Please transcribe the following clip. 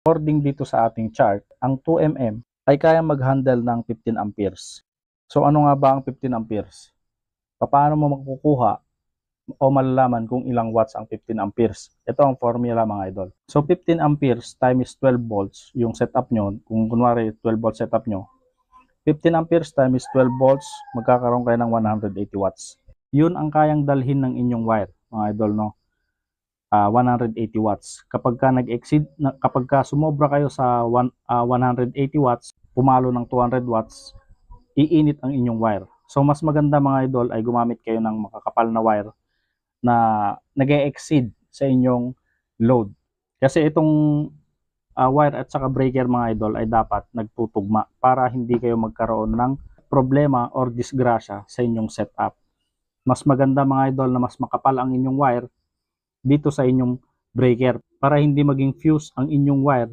According dito sa ating chart, ang 2mm ay kaya mag-handle ng 15 amperes. So ano nga ba ang 15 amperes? Paano mo makukuha o malalaman kung ilang watts ang 15 amperes? Ito ang formula mga idol. So 15 amperes times 12 volts yung setup nyo. Kung kunwari 12 volt setup nyo, 15 amperes times 12 volts, magkakaroon kayo ng 180 watts. Yun ang kayang dalhin ng inyong wire mga idol, no? 180 watts. Kapag ka sumobra kayo sa 180 watts, pumalo ng 200 watts, iinit ang inyong wire. So mas maganda mga idol ay gumamit kayo ng makakapal na wire na nag-e-exceed sa inyong load. Kasi itong wire at saka breaker mga idol ay dapat nagtutugma para hindi kayo magkaroon ng problema or disgrasya sa inyong setup. Mas maganda mga idol na mas makapal ang inyong wire dito sa inyong breaker para hindi maging fuse ang inyong wire